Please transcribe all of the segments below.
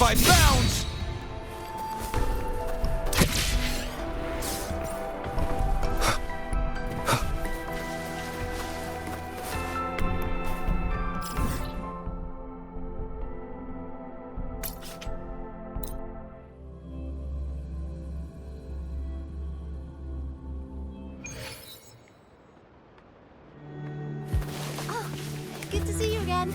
by bounds! Good to see you again.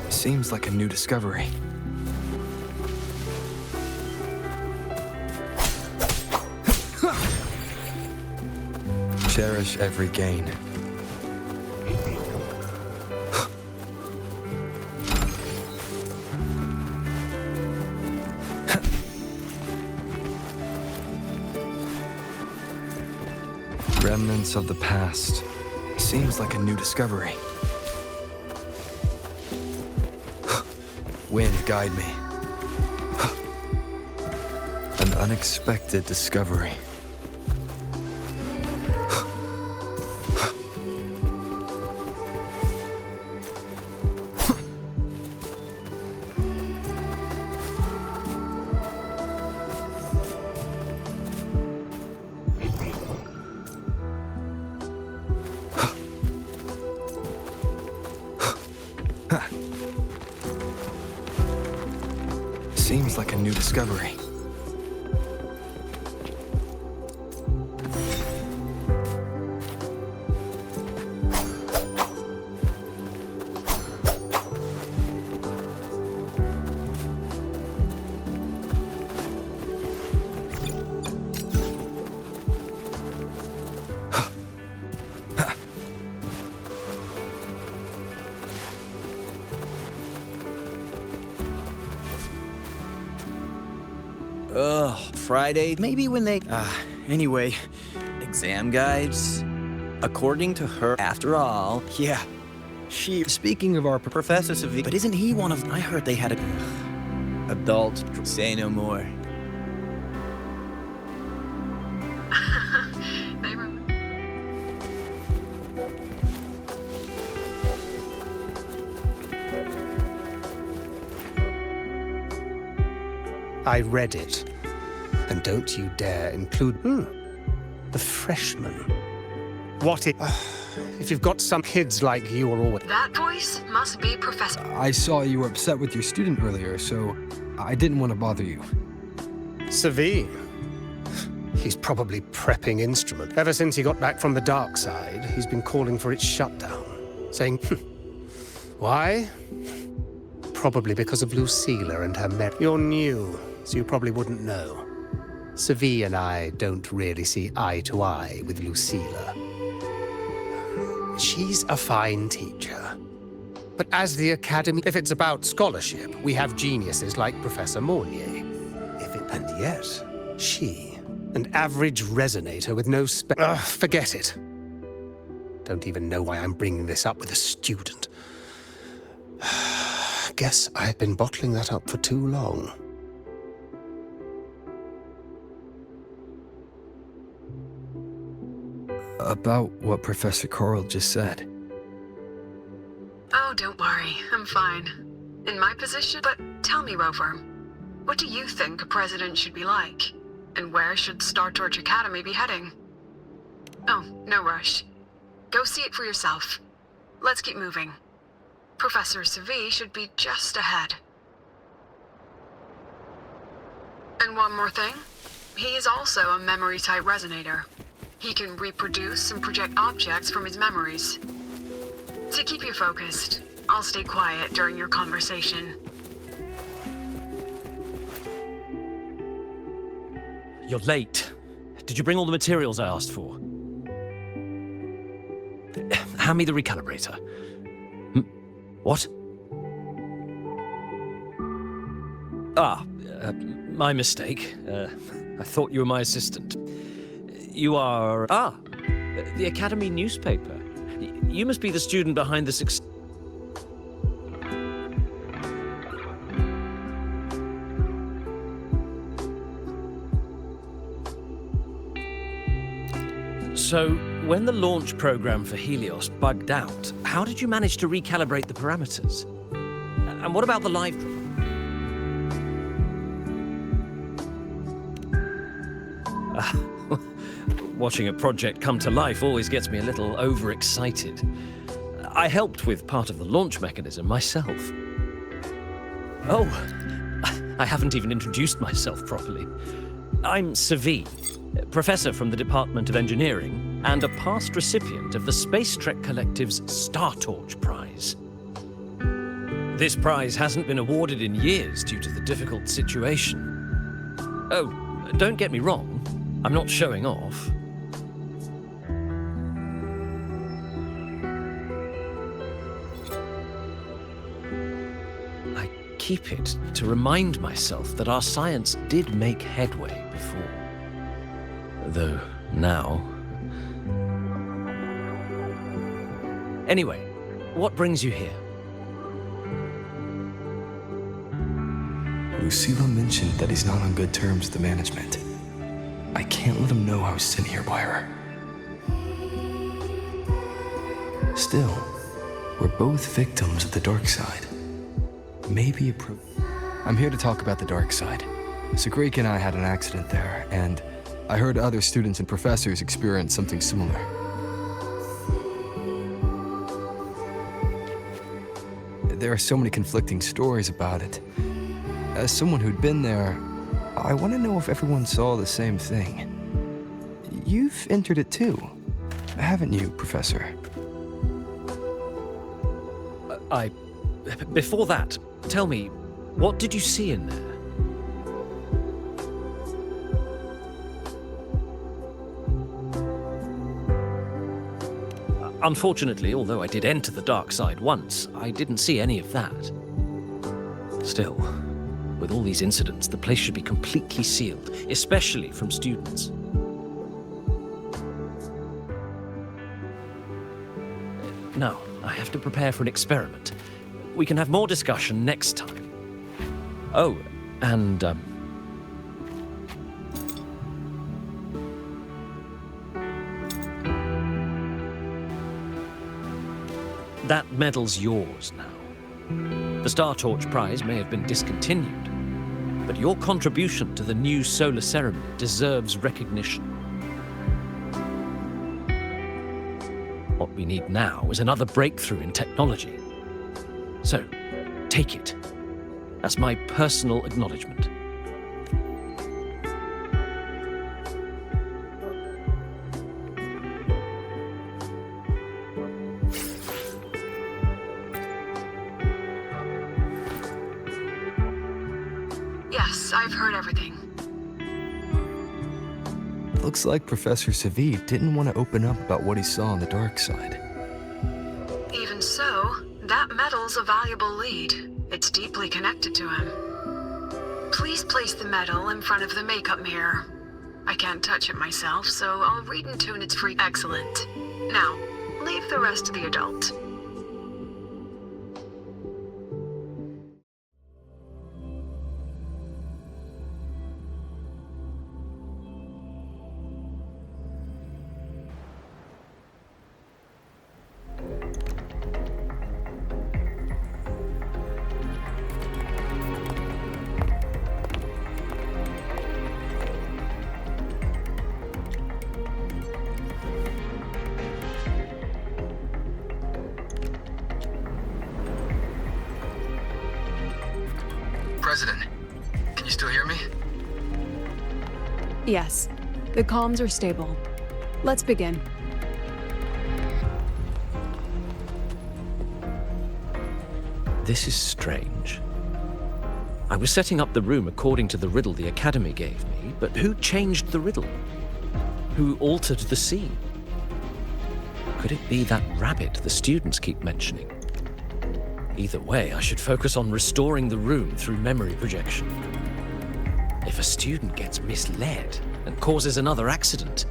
Seems like a new discovery. Cherish every gain. Remnants of the past. Seems like a new discovery. Wind, guide me. An unexpected discovery. Seems like a new discovery. Ugh, Friday, maybe when they... anyway, exam guides. According to her, after all, yeah, she... Speaking of our Professor Savi, but isn't he one of... I heard they had a... Adult, say no more. I read it. And don't you dare include the freshman. What if you've got some kids like you are always... That voice must be Professor. I saw you were upset with your student earlier, so I didn't want to bother you. Savi. He's probably prepping instrument. Ever since he got back from the dark side, he's been calling for its shutdown. Saying, why? Probably because of Lucilla and her You're new, so you probably wouldn't know. Savi and I don't really see eye to eye with Lucilla. She's a fine teacher. But as the Academy, if it's about scholarship, we have geniuses like Professor Mornier. And yet, she, an average resonator with no forget it. Don't even know why I'm bringing this up with a student. Guess I've been bottling that up for too long. About what Professor Coral just said. Oh, don't worry. I'm fine. In my position. But tell me, Rover, what do you think a president should be like? And where should Star Torch Academy be heading? Oh, no rush. Go see it for yourself. Let's keep moving. Professor Savi should be just ahead. And one more thing. He is also a memory-type resonator. He can reproduce and project objects from his memories. To keep you focused, I'll stay quiet during your conversation. You're late. Did you bring all the materials I asked for? Hand me the recalibrator. What? My mistake. I thought you were my assistant. You are... the Academy newspaper. You must be the student behind the So, when the launch program for Helios bugged out, how did you manage to recalibrate the parameters? And what about the live... Watching a project come to life always gets me a little overexcited. I helped with part of the launch mechanism myself. Oh, I haven't even introduced myself properly. I'm Savi, professor from the Department of Engineering and a past recipient of the Space Trek Collective's Star Torch Prize. This prize hasn't been awarded in years due to the difficult situation. Oh, don't get me wrong, I'm not showing off. I keep it to remind myself that our science did make headway before. Though now... Anyway, what brings you here? Lucilla mentioned that he's not on good terms with the management. I can't let him know I was sent here by her. Still, we're both victims of the dark side. Maybe I'm here to talk about the dark side. Sagreek and I had an accident there, and I heard other students and professors experience something similar. There are so many conflicting stories about it. As someone who'd been there, I want to know if everyone saw the same thing. You've entered it too, haven't you, Professor? Before that, tell me, what did you see in there? Unfortunately, although I did enter the dark side once, I didn't see any of that. Still, with all these incidents, the place should be completely sealed, especially from students. Now, I have to prepare for an experiment. We can have more discussion next time. Oh, and, that medal's yours now. The Star Torch Prize may have been discontinued, but your contribution to the new solar ceremony deserves recognition. What we need now is another breakthrough in technology. So, take it as my personal acknowledgement. Yes, I've heard everything. Looks like Professor Savi didn't want to open up about what he saw on the dark side. Even so, that medal's a valuable lead. It's deeply connected to him. Please place the medal in front of the makeup mirror. I can't touch it myself, so I'll read and tune its free. Excellent. Now, leave the rest to the adult. President, can you still hear me? Yes, the comms are stable. Let's begin. This is strange. I was setting up the room according to the riddle the Academy gave me, but who changed the riddle? Who altered the scene? Could it be that rabbit the students keep mentioning? Either way, I should focus on restoring the room through memory projection. If a student gets misled and causes another accident,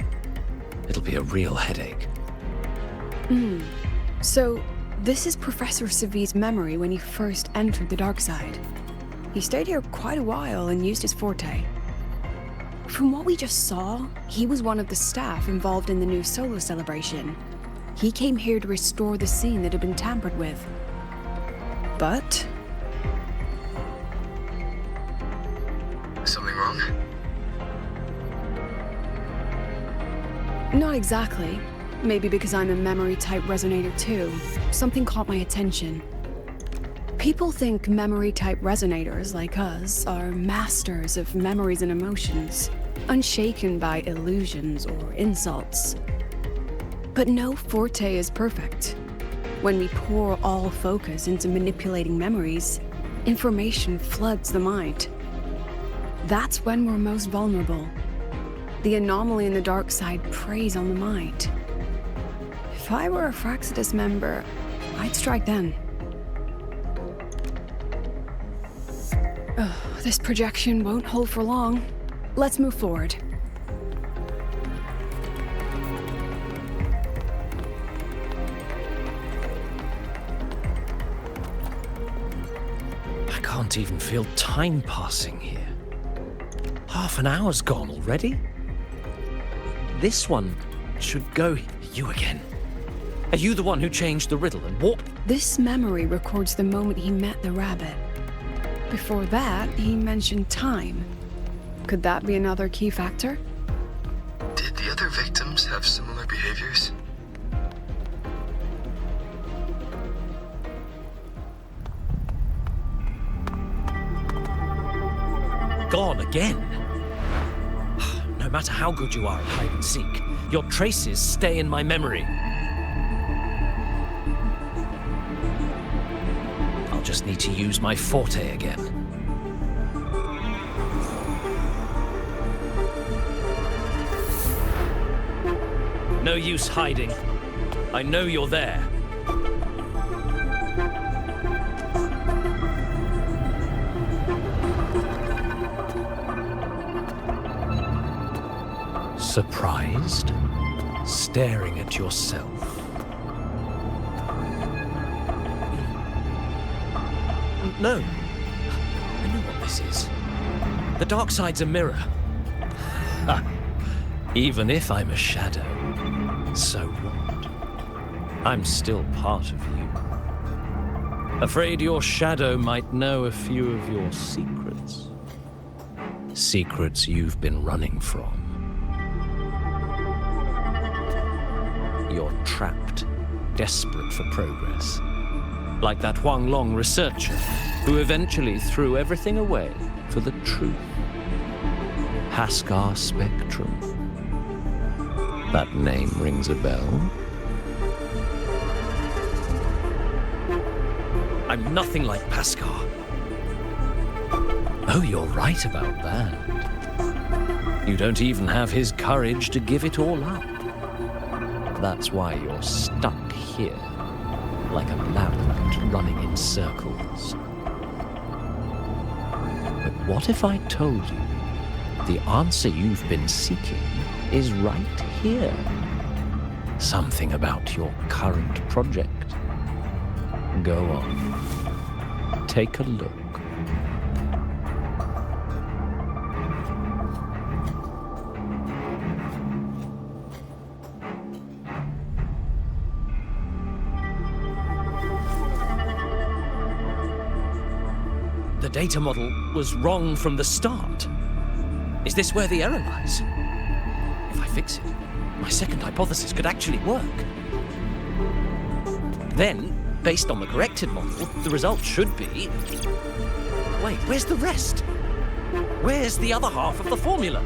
it'll be a real headache. So, this is Professor Savi's memory when he first entered the dark side. He stayed here quite a while and used his forte. From what we just saw, he was one of the staff involved in the new solo celebration. He came here to restore the scene that had been tampered with. But Something wrong? not exactly. Maybe because I'm a memory-type resonator too. Something caught my attention. People think memory-type resonators like us are masters of memories and emotions, unshaken by illusions or insults. But no forte is perfect. When we pour all focus into manipulating memories, information floods the mind. That's when we're most vulnerable. The anomaly in the dark side preys on the mind. If I were a Fraxidus member, I'd strike then. This projection won't hold for long. Let's move forward. I can't even feel time passing here. Half an hour's gone already? This one should go. You again. Are you the one who changed the riddle and walked? This memory records the moment he met the rabbit. Before that, he mentioned time. Could that be another key factor? Did the other victims have similar behaviors? Gone again? No matter how good you are at hide and seek, your traces stay in my memory. I'll just need to use my forte again. No use hiding. I know you're there. Surprised? Staring at yourself? No. I know what this is. The dark side's a mirror. Ha. Even if I'm a shadow, so what? I'm still part of you. Afraid your shadow might know a few of your secrets. Secrets you've been running from. You're trapped, desperate for progress. Like that Huang Long researcher who eventually threw everything away for the truth. Haskar Spectrum. That name rings a bell. I'm nothing like Paskar. Oh, you're right about that. You don't even have his courage to give it all up. That's why you're stuck here, like a labyrinth running in circles. But what if I told you the answer you've been seeking is right here? Something about your current project. Go on. Take a look. The data model was wrong from the start. Is this where the error lies? If I fix it, my second hypothesis could actually work. Then, based on the corrected model, the result should be... Wait, where's the rest? Where's the other half of the formula?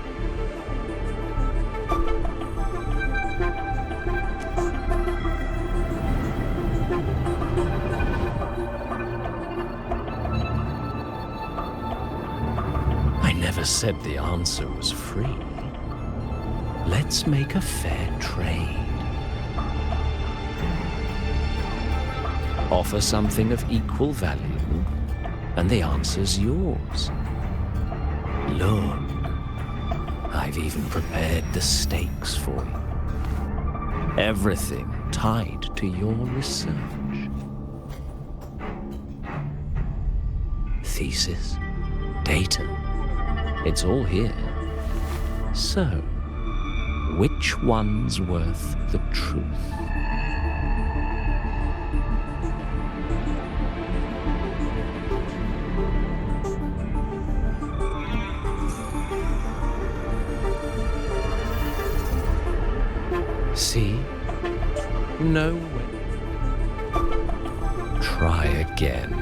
I never said the answer was free. Let's make a fair trade. Offer something of equal value, and the answer's yours. Look, I've even prepared the stakes for you. Everything tied to your research. Thesis, data, it's all here. So, which one's worth the truth? See? No way. Try again.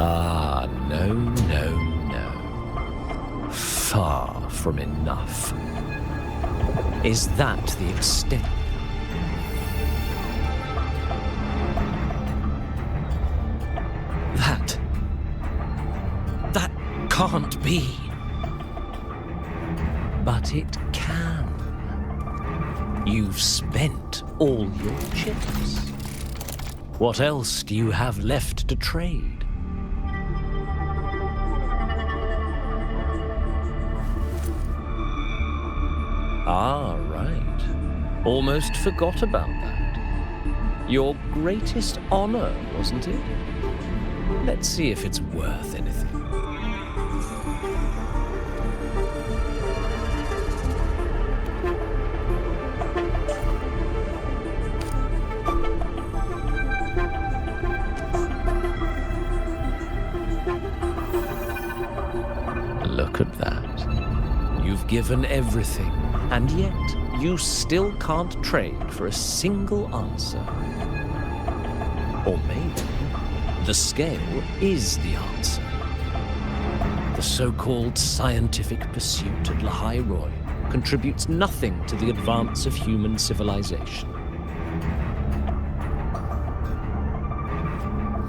Ah, no, no, no. Far from enough. Is that the extent? That can't be. But it can. You've spent all your chips. What else do you have left to trade? Ah, right. Almost forgot about that. Your greatest honor, wasn't it? Let's see if it's worth anything. Look at that. You've given everything, and yet you still can't trade for a single answer. Or maybe the scale is the answer. The so-called scientific pursuit at Lahai Roy contributes nothing to the advance of human civilization.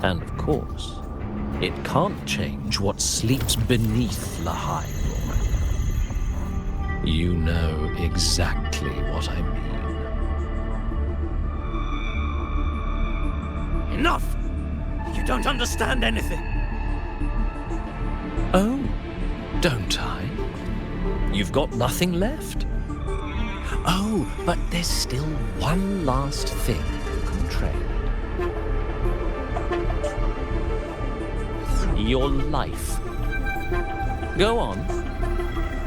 And of course, it can't change what sleeps beneath Lahai Roy. You know exactly what I mean. Enough! You don't understand anything. Oh, don't I? You've got nothing left. Oh, but there's still one last thing you can trade. Your life. Go on.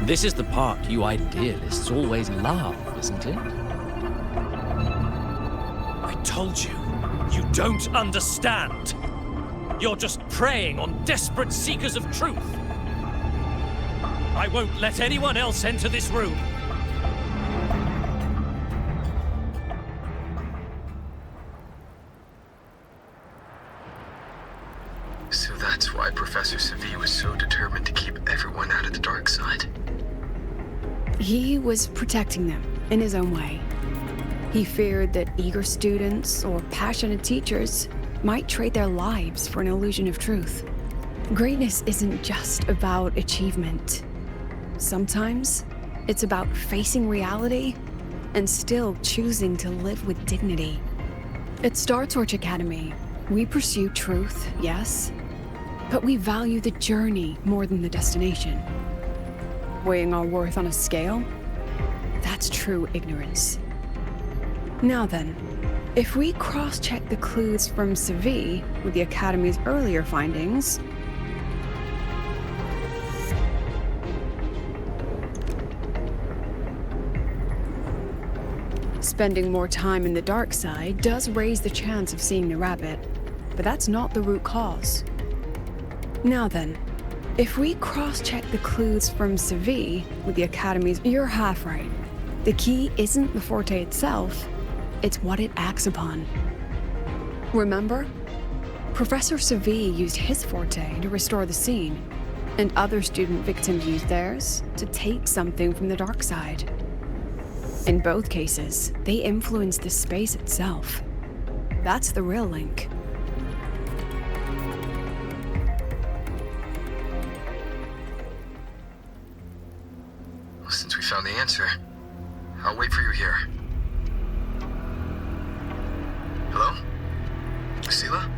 This is the part you idealists always love, isn't it? I told you, you don't understand. You're just preying on desperate seekers of truth. I won't let anyone else enter this room. So that's why Professor Savi was so determined to keep everyone out of the dark side. He was protecting them in his own way. He feared that eager students or passionate teachers might trade their lives for an illusion of truth. Greatness isn't just about achievement. Sometimes it's about facing reality and still choosing to live with dignity. At Star Torch Academy, we pursue truth, yes, but we value the journey more than the destination. Weighing our worth on a scale? That's true ignorance. Now then, if we cross-check the clues from Savi with the Academy's earlier findings, spending more time in the dark side does raise the chance of seeing the rabbit, but that's not the root cause. Now then, if we cross-check the clues from Savi with the Academy's, you're half right. The key isn't the forte itself, it's what it acts upon. Remember? Professor Savi used his forte to restore the scene, and other student victims used theirs to take something from the dark side. In both cases, they influenced the space itself. That's the real link. Well, since we found the answer, I'll wait for you here. Hello? Lucila?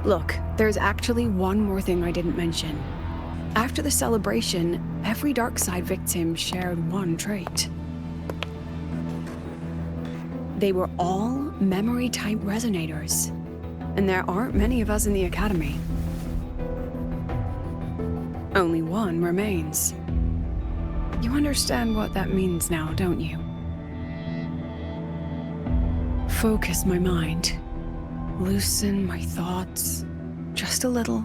Look, there's actually one more thing I didn't mention. After the celebration, every Darkside victim shared one trait. They were all memory-type resonators. And there aren't many of us in the Academy. Only one remains. You understand what that means now, don't you? Focus my mind. Loosen my thoughts. Just a little.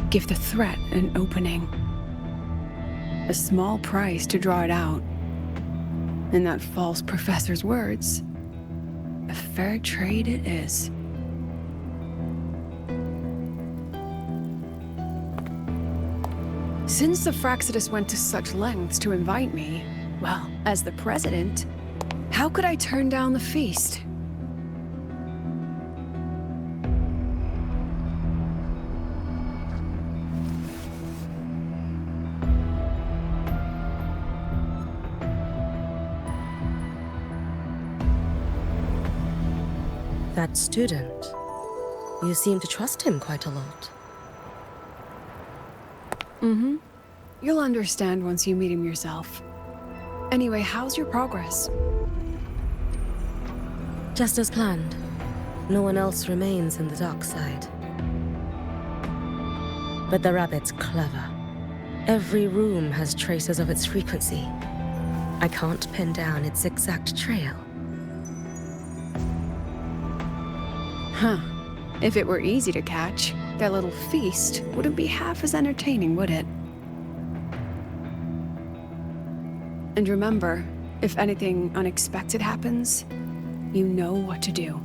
Give the threat an opening. A small price to draw it out. In that false professor's words, a fair trade it is. Since the Fraxidus went to such lengths to invite me, well, as the president, how could I turn down the feast? That student. You seem to trust him quite a lot. Mm-hmm. You'll understand once you meet him yourself. Anyway, how's your progress? Just as planned. No one else remains in the dark side. But the rabbit's clever. Every room has traces of its frequency. I can't pin down its exact trail. Huh. If it were easy to catch, that little feast wouldn't be half as entertaining, would it? And remember, if anything unexpected happens, you know what to do.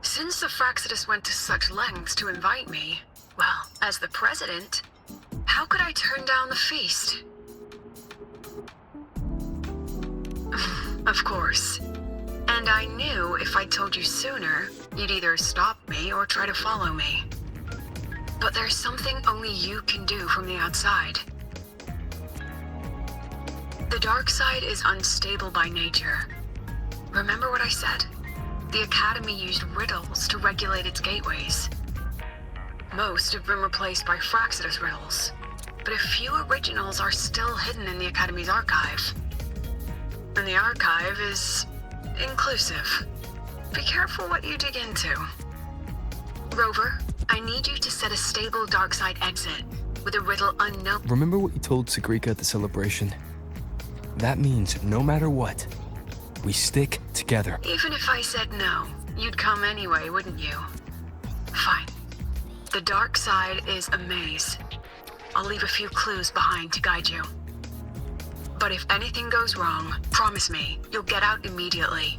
Since the Fraxidus went to such lengths to invite me, well, as the president, how could I turn down the feast? Of course. And I knew if I told you sooner, you'd either stop me or try to follow me. But there's something only you can do from the outside. The dark side is unstable by nature. Remember what I said? The Academy used riddles to regulate its gateways. Most have been replaced by Fraxidus riddles, but a few originals are still hidden in the Academy's archive. And the archive is inclusive. Be careful what you dig into. Rover, I need you to set a stable dark side exit with a riddle unknown. Remember what you told Sagrika at the celebration? That means no matter what, we stick together. Even if I said no, you'd come anyway, wouldn't you? Fine. The dark side is a maze. I'll leave a few clues behind to guide you. But if anything goes wrong, promise me, you'll get out immediately.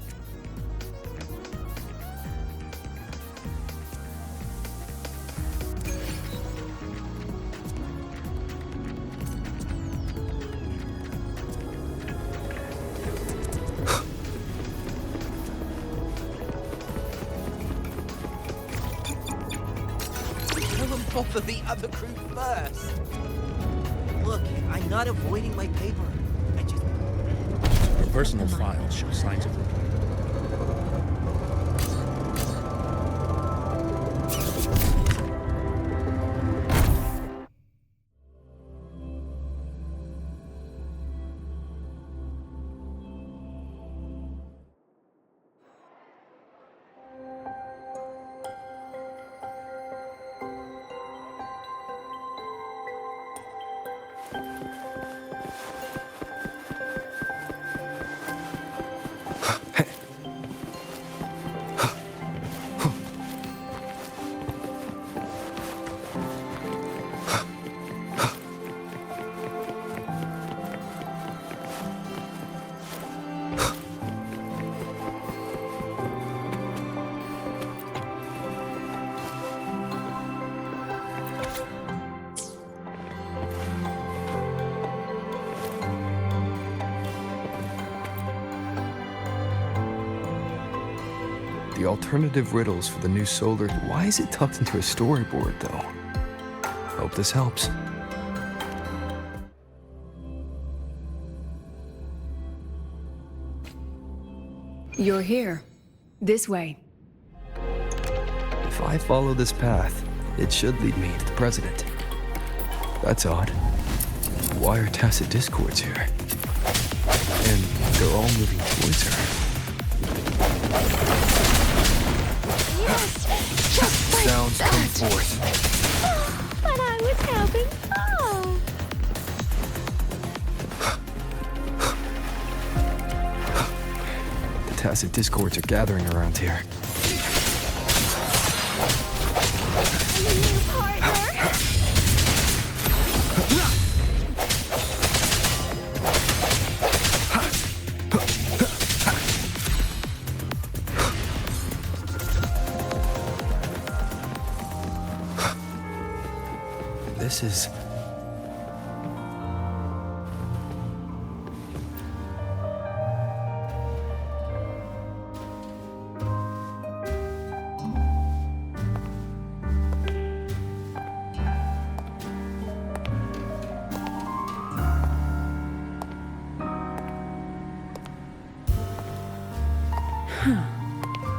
Bother the other crew first. Look, I'm not avoiding my paper. I just... Your personal files show signs of... The alternative riddles for the new solar... Why is it tucked into a storyboard, though? Hope this helps. You're here. This way. If I follow this path, it should lead me to the president. That's odd. Why are tacit discords here? And they're all moving towards her. Yes! Just like Sounds that! come forth. But I was having fun! The tacit discords are gathering around here. New partner! This is...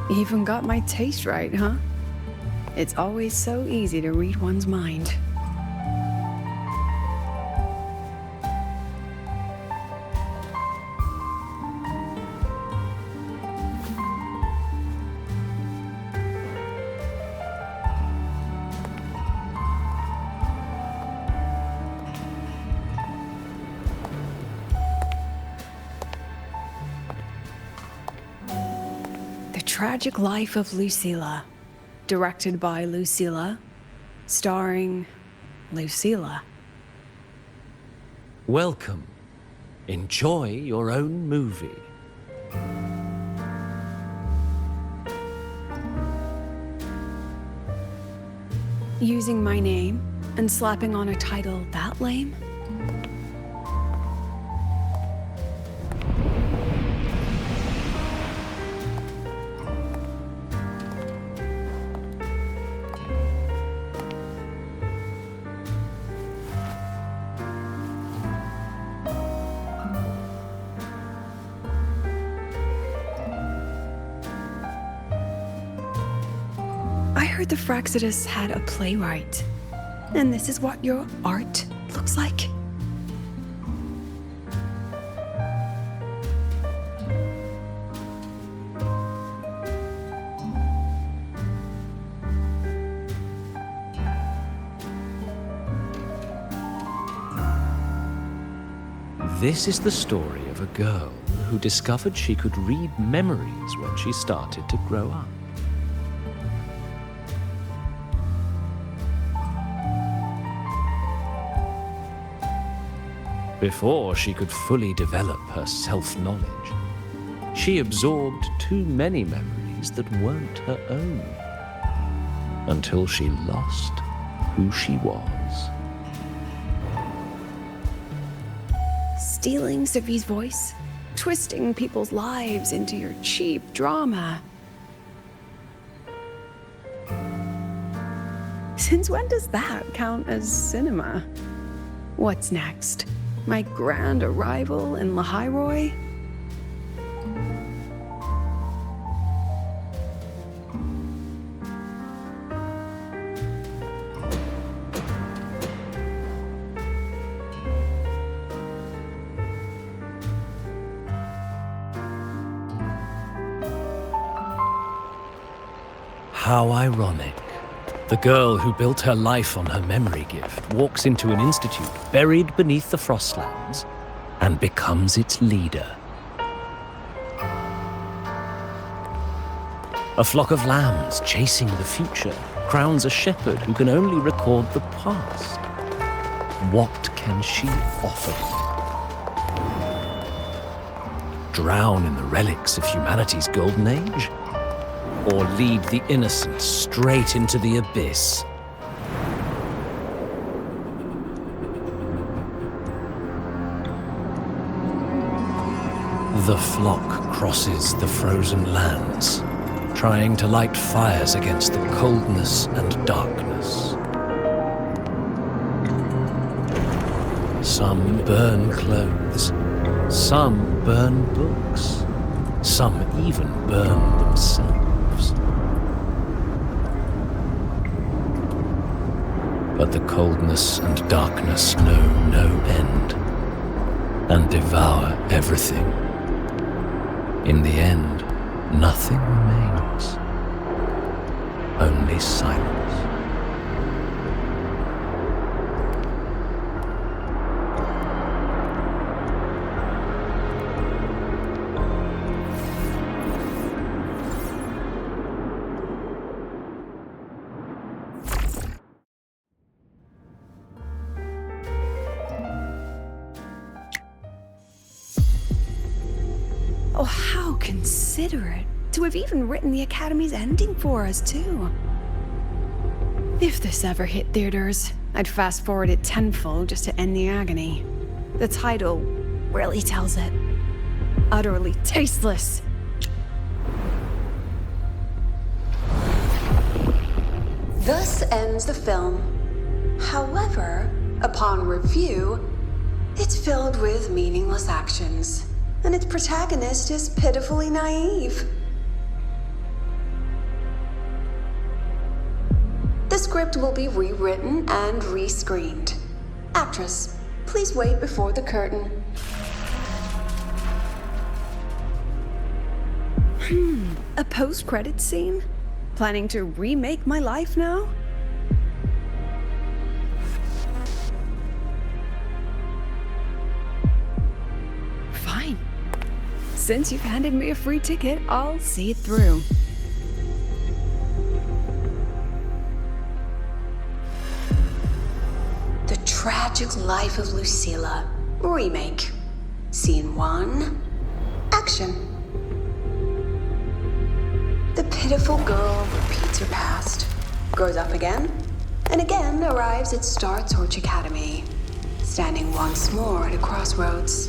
Even got my taste right, huh? It's always so easy to read one's mind. The Tragic Life of Lucilla, directed by Lucilla, starring Lucilla. Welcome. Enjoy your own movie. Using my name and slapping on a title that lame? I heard the Fraxidus had a playwright. And this is what your art looks like? This is the story of a girl who discovered she could read memories when she started to grow up. Before she could fully develop her self-knowledge, she absorbed too many memories that weren't her own, until she lost who she was. Stealing Sophie's voice? Twisting people's lives into your cheap drama? Since when does that count as cinema? What's next? My grand arrival in Lahiroy? How ironic. The girl who built her life on her memory gift walks into an institute buried beneath the Frostlands and becomes its leader. A flock of lambs chasing the future crowns a shepherd who can only record the past. What can she offer them? Drown in the relics of humanity's golden age? Or lead the innocent straight into the abyss? The flock crosses the frozen lands, trying to light fires against the coldness and darkness. Some burn clothes, some burn books, some even burn themselves. but the coldness and darkness know no end, and devour everything. In the end, nothing remains, only silence. Oh, how considerate to have even written the Academy's ending for us, too. If this ever hit theaters, I'd fast forward it tenfold just to end the agony. The title really tells it. Utterly tasteless. Thus ends the film. However, upon review, it's filled with meaningless actions, and its protagonist is pitifully naive. The script will be rewritten and rescreened. Actress, please wait before the curtain. A post-credits scene? Planning to remake my life now? Fine. Since you've handed me a free ticket, I'll see it through. The Tragic Life of Lucilla. Remake. Scene 1. Action. The pitiful girl repeats her past, grows up again, and again arrives at Star Torch Academy, standing once more at a crossroads.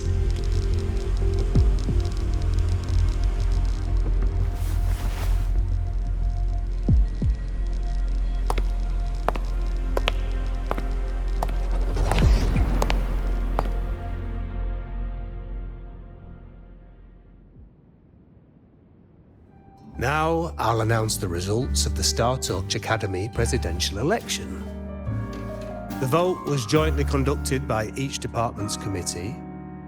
Now, I'll announce the results of the Star Torch Academy presidential election. The vote was jointly conducted by each department's committee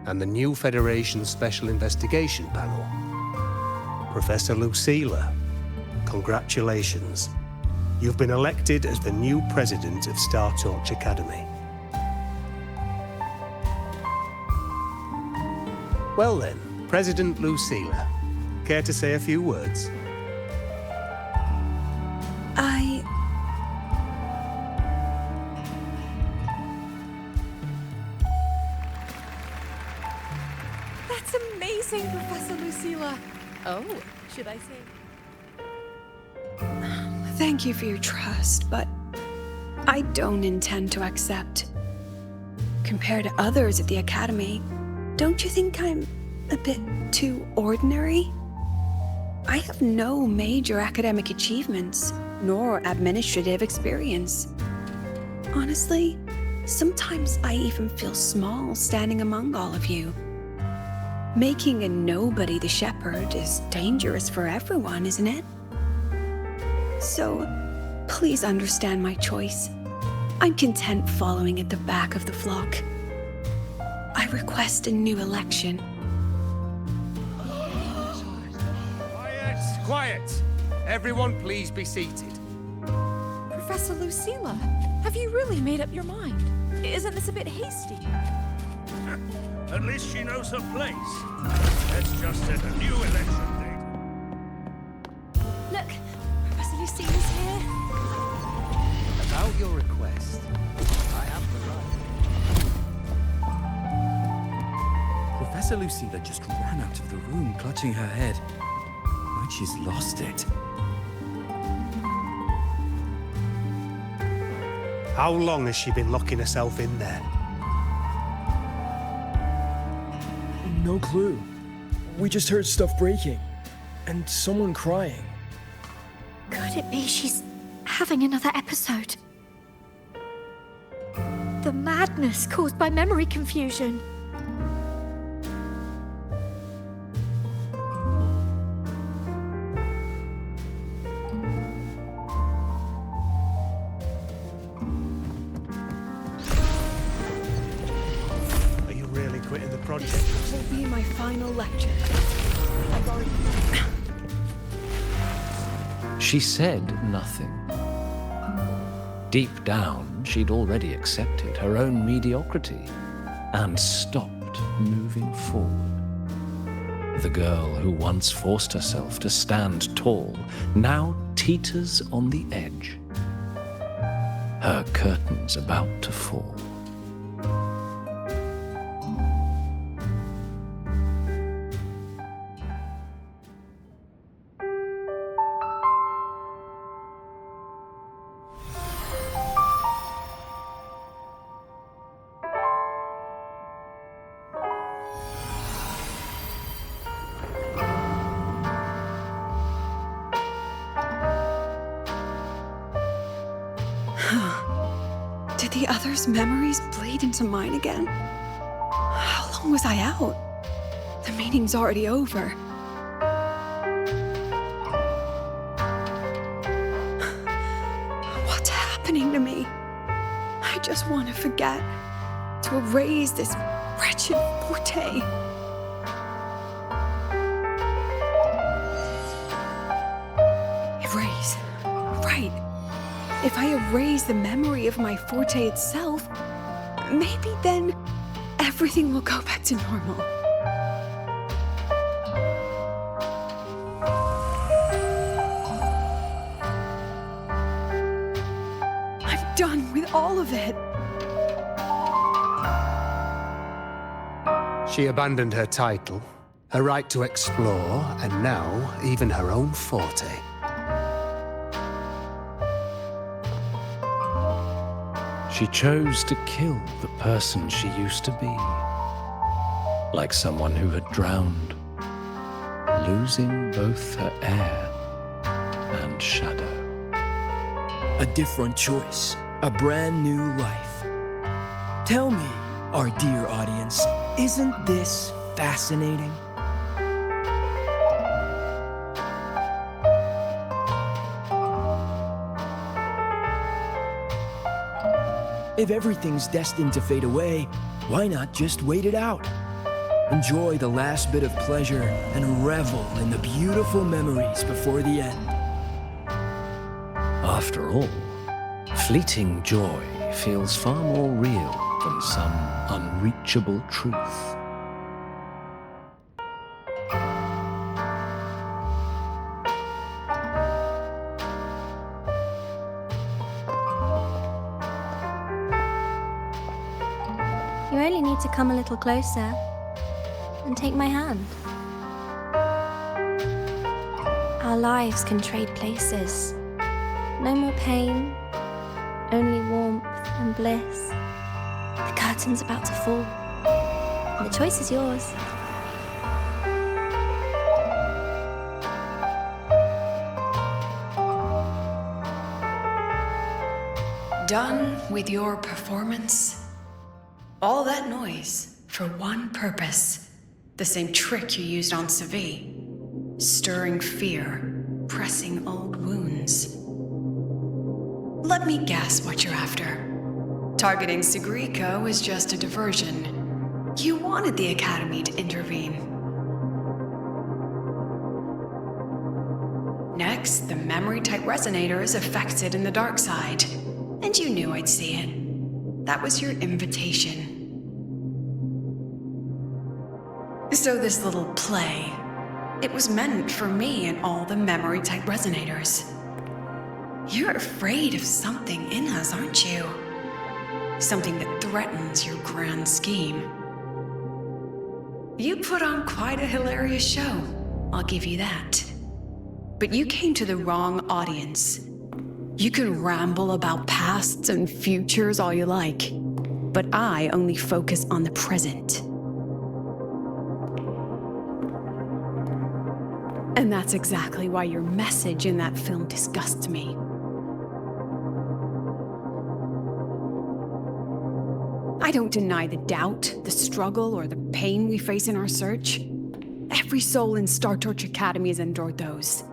and the new Federation's Special Investigation Panel. Professor Lucilla, congratulations. You've been elected as the new president of Star Torch Academy. Well then, President Lucilla, care to say a few words? That's amazing, Professor Lucilla. Oh, should I say? Thank you for your trust, but I don't intend to accept. Compared to others at the Academy, don't you think I'm a bit too ordinary? I have no major academic achievements, nor administrative experience. Honestly, sometimes I even feel small standing among all of you. Making a nobody the shepherd is dangerous for everyone, isn't it? So, please understand my choice. I'm content following at the back of the flock. I request a new election. Quiet! Quiet! Everyone please be seated. Professor Lucilla, have you really made up your mind? Isn't this a bit hasty? At least she knows her place. Let's just set a new election date. Look, Professor Lucilla's here. About your request, I have the right. Professor Lucilla just ran out of the room, clutching her head. Like she's lost it. How long has she been locking herself in there? No clue. We just heard stuff breaking. And someone crying. Could it be she's having another episode? The madness caused by memory confusion. project. This will be my final lecture. I've already... She said nothing. Deep down, she'd already accepted her own mediocrity and stopped moving forward. The girl who once forced herself to stand tall now teeters on the edge. Her curtains about to fall. Did the others' memories bleed into mine again? How long was I out? The meeting's already over. What's happening to me? I just want to forget, to erase this wretched forte. Erase. Right. If I erase the memory of my forte itself, maybe then everything will go back to normal. I'm done with all of it. She abandoned her title, her right to explore, and now even her own forte. She chose to kill the person she used to be. Like someone who had drowned, losing both her air and shadow. A different choice, a brand new life. Tell me, our dear audience, isn't this fascinating? If everything's destined to fade away, why not just wait it out? Enjoy the last bit of pleasure and revel in the beautiful memories before the end. After all, fleeting joy feels far more real than some unreachable truth. You only need to come a little closer and take my hand. Our lives can trade places. No more pain, only warmth and bliss. The curtain's about to fall, and the choice is yours. Done with your performance? All that noise for one purpose. The same trick you used on Savi. Stirring fear, pressing old wounds. Let me guess what you're after. Targeting Sigrika was just a diversion. You wanted the Academy to intervene. Next, the memory-type resonator is affected in the dark side. And you knew I'd see it. That was your invitation. So this little play, it was meant for me and all the memory-type resonators. You're afraid of something in us, aren't you? Something that threatens your grand scheme. You put on quite a hilarious show, I'll give you that. But you came to the wrong audience. You can ramble about pasts and futures all you like, but I only focus on the present. And that's exactly why your message in that film disgusts me. I don't deny the doubt, the struggle, or the pain we face in our search. Every soul in Star Torch Academy has endured those.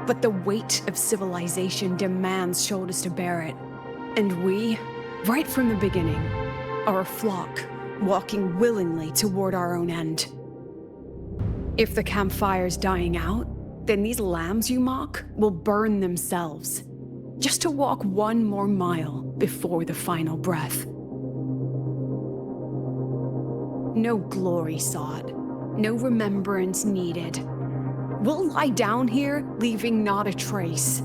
But the weight of civilization demands shoulders to bear it. And we Right from the beginning, are a flock, walking willingly toward our own end. If the campfire's dying out, then these lambs you mock will burn themselves, just to walk one more mile before the final breath. No glory sought, no remembrance needed. We'll lie down here, leaving not a trace.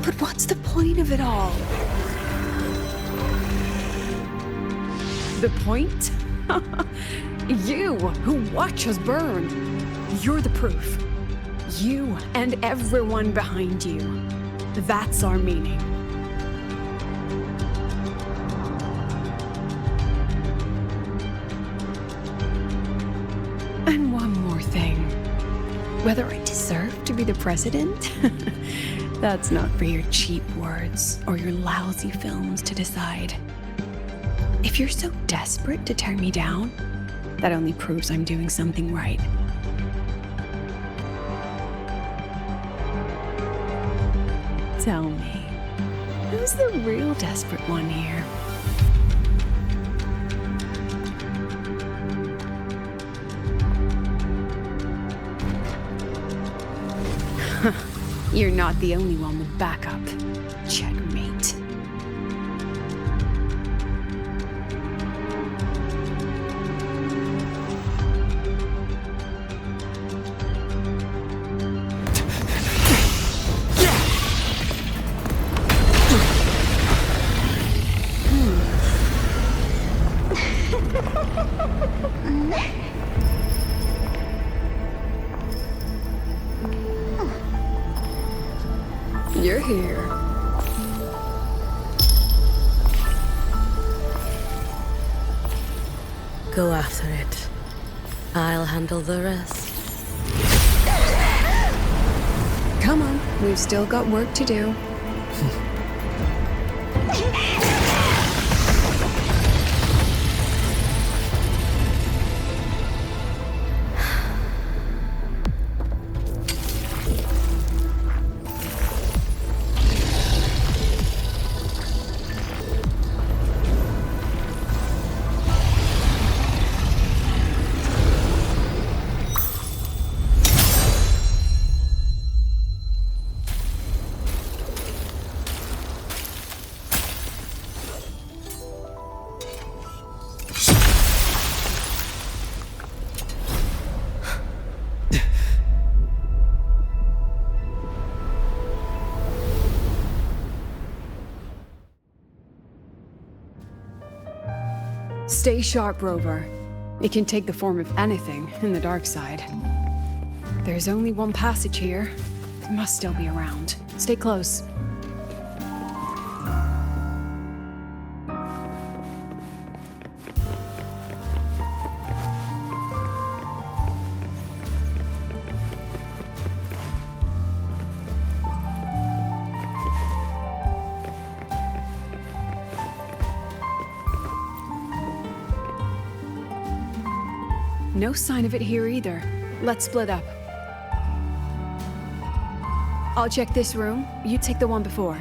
But what's the point of it all? The point? You, who watch us burn. You're the proof. You and everyone behind you. That's our meaning. And one more thing. Whether I deserve to be the president? That's not for your cheap words or your lousy films to decide. If you're so desperate to tear me down, that only proves I'm doing something right. Tell me, who's the real desperate one here? You're not the only one with backup. Checkmate. You're here. Go after it. I'll handle the rest. Come on, we've still got work to do. Stay sharp, Rover. It can take the form of anything in the dark side. There's only one passage here. It must still be around. Stay close. No sign of it here either. Let's split up. I'll check this room. You take the one before.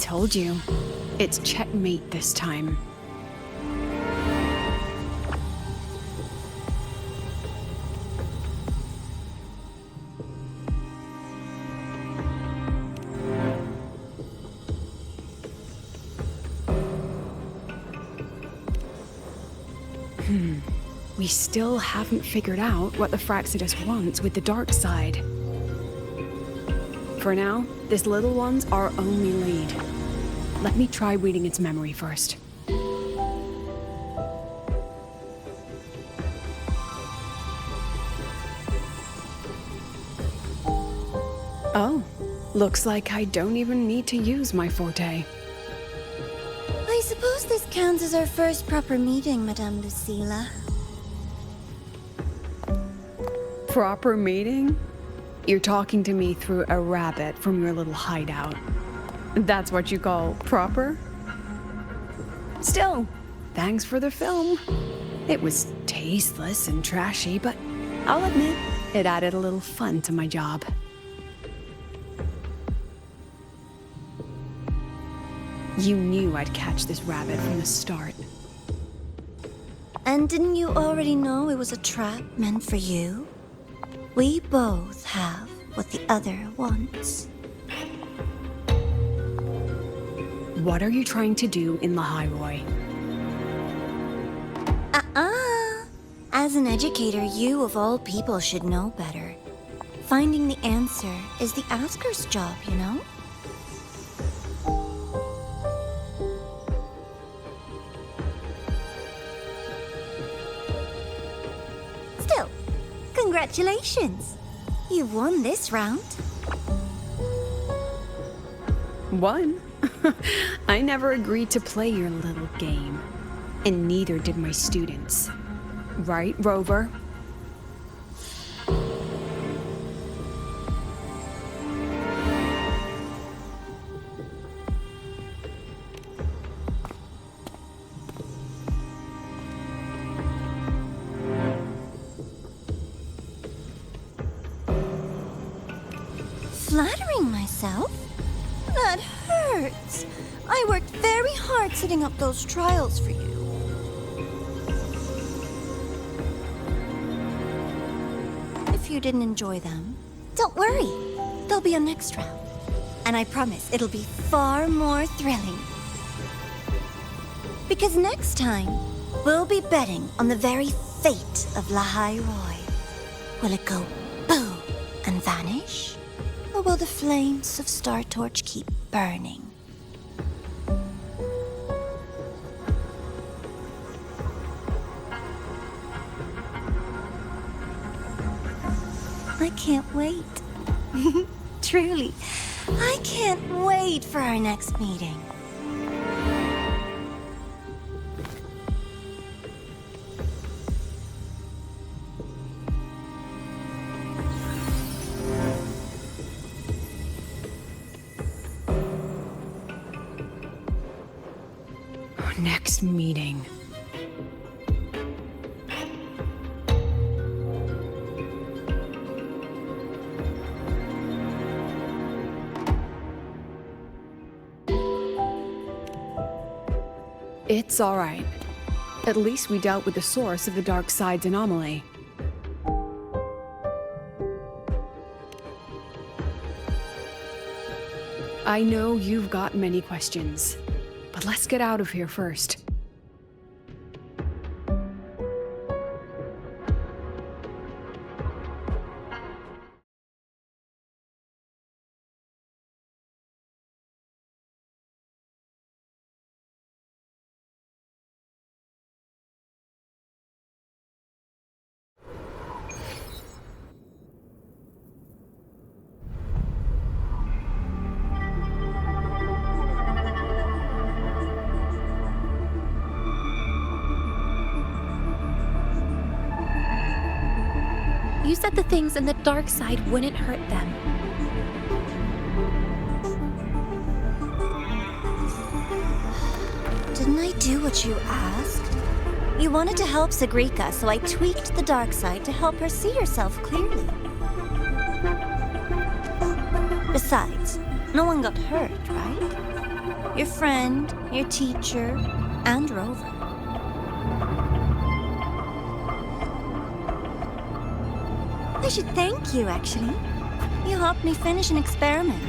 told you. It's checkmate this time. We still haven't figured out what the Fraxidus wants with the dark side. For now, this little one's our only lead. Let me try reading its memory first. Oh, looks like I don't even need to use my forte. I suppose this counts as our first proper meeting, Madame Lucilla. Proper meeting? You're talking to me through a rabbit from your little hideout. That's what you call proper? Still, thanks for the film. It was tasteless and trashy, but I'll admit, it added a little fun to my job. You knew I'd catch this rabbit from the start. And didn't you already know it was a trap meant for you? We both have what the other wants. What are you trying to do in the Highroy? As an educator, you of all people should know better. Finding the answer is the asker's job, you know? Still, congratulations! You've won this round. Won? I never agreed to play your little game. And neither did my students. Right, Rover? Flattering myself? That hurts. I worked very hard setting up those trials for you. If you didn't enjoy them, don't worry. There'll be a next round. And I promise it'll be far more thrilling. Because next time, we'll be betting on the very fate of La Roy. Will it go boom and vanish? Or will the flames of Star Torch keep burning? I can't wait. Truly, I can't wait for our next meeting. Next meeting. It's all right. At least we dealt with the source of the dark side's anomaly. I know you've got many questions, but let's get out of here first. You said the things in the dark side wouldn't hurt them. Didn't I do what you asked? You wanted to help Sagrika, so I tweaked the dark side to help her see herself clearly. Besides, no one got hurt, right? your friend, your teacher, and Rover. I should thank you, actually. You helped me finish an experiment.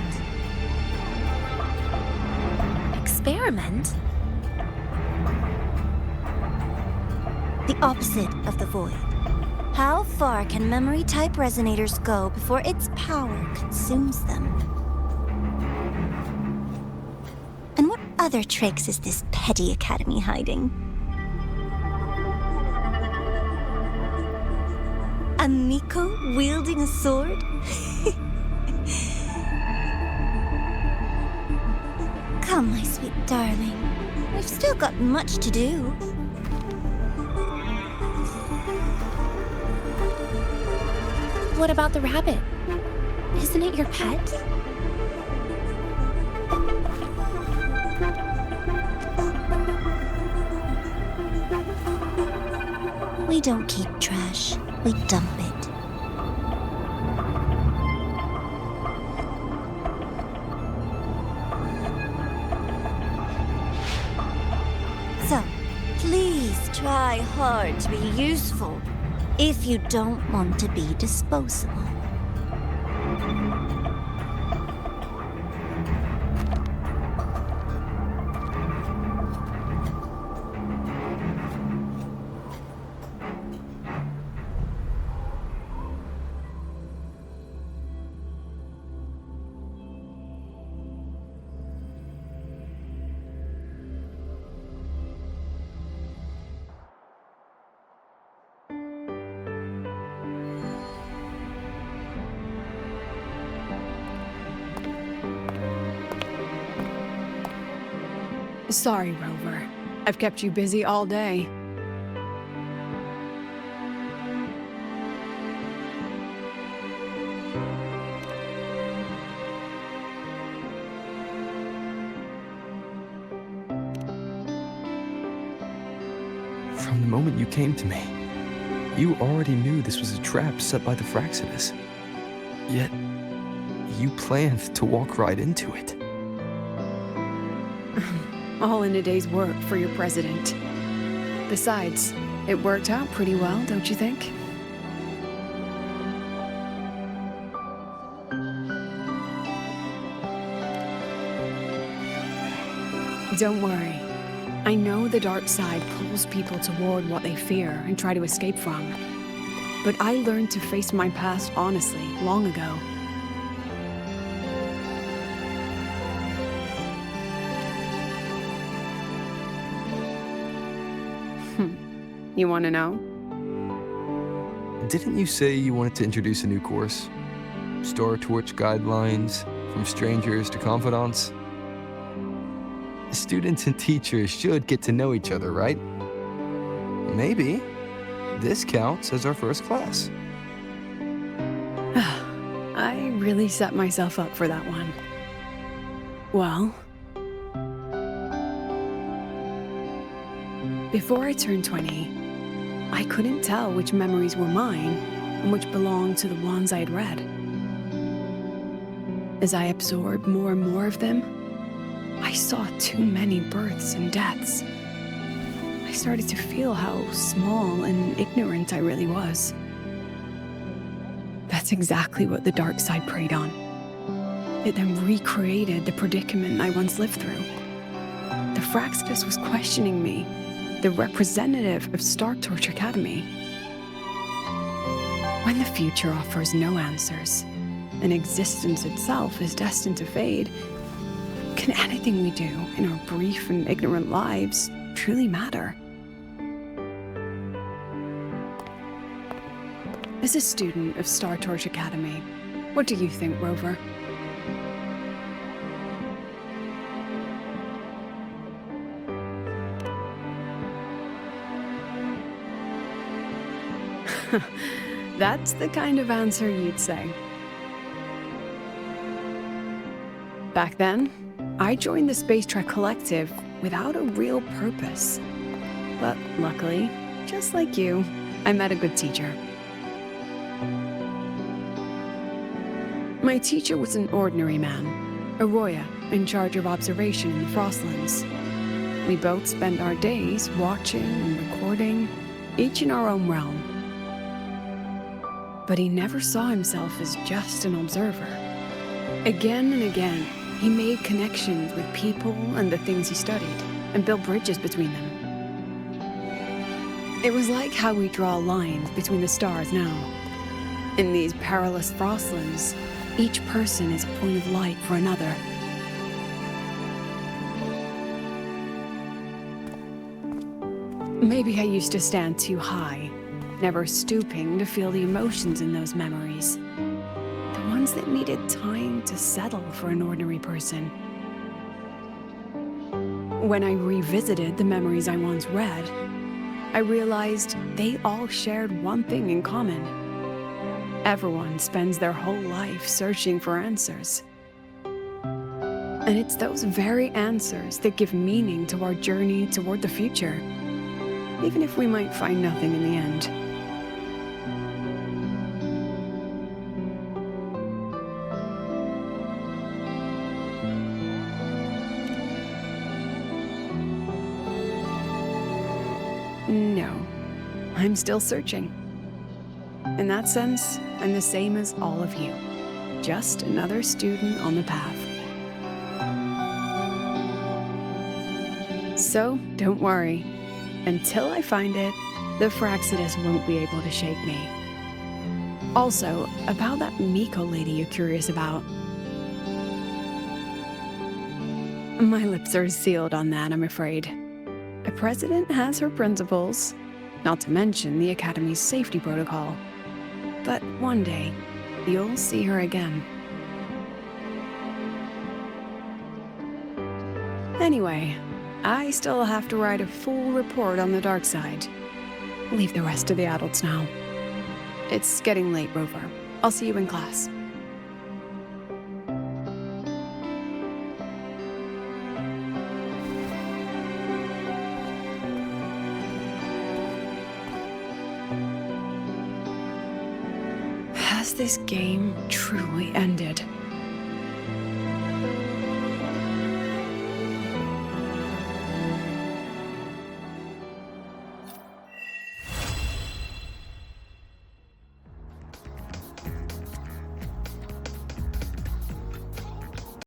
Experiment? The opposite of the void. How far can memory-type resonators go before its power consumes them? And what other tricks is this petty academy hiding? A Miko wielding a sword? Come, my sweet darling. We've still got much to do. What about the rabbit? Isn't it your pet? We don't keep trash, we dump it. So, please try hard to be useful if you don't want to be disposable. Sorry, Rover. I've kept you busy all day. From the moment you came to me, you already knew this was a trap set by the Fraxidus. Yet, you planned to walk right into it. All in a day's work for your president. Besides, it worked out pretty well, don't you think? Don't worry. I know the dark side pulls people toward what they fear and try to escape from. But I learned to face my past honestly long ago. You want to know? Didn't you say you wanted to introduce a new course? Star Torch guidelines, from strangers to confidants? Students and teachers should get to know each other, right? Maybe this counts as our first class. I really set myself up for that one. Well, before I turned 20, I couldn't tell which memories were mine and which belonged to the ones I had read. As I absorbed more and more of them, I saw too many births and deaths. I started to feel how small and ignorant I really was. That's exactly what the dark side preyed on. It then recreated the predicament I once lived through. The Fraxidus was questioning me, the representative of Star Torch Academy. When the future offers no answers, and existence itself is destined to fade, can anything we do in our brief and ignorant lives truly matter? As a student of Star Torch Academy, what do you think, Rover? That's the kind of answer you'd say. Back then, I joined the Space Trek Collective without a real purpose. But luckily, just like you, I met a good teacher. My teacher was an ordinary man, Arroya, in charge of observation in the Frostlands. We both spend our days watching and recording, each in our own realm. But he never saw himself as just an observer. Again and again, he made connections with people and the things he studied, and built bridges between them. It was like how we draw lines between the stars now. In these perilous Frostlands, each person is a point of light for another. Maybe I used to stand too high, never stooping to feel the emotions in those memories. The ones that needed time to settle for an ordinary person. When I revisited the memories I once read, I realized they all shared one thing in common. Everyone spends their whole life searching for answers. And it's those very answers that give meaning to our journey toward the future, even if we might find nothing in the end. No, I'm still searching. In that sense, I'm the same as all of you. Just another student on the path. So, don't worry. Until I find it, the Fraxidus won't be able to shake me. Also, about that Miko lady you're curious about. My lips are sealed on that, I'm afraid. A president has her principles, not to mention the Academy's safety protocol. But one day, you'll see her again. Anyway, I still have to write a full report on the dark side. Leave the rest to the adults now. It's getting late, Rover. I'll see you in class. Has this game truly ended?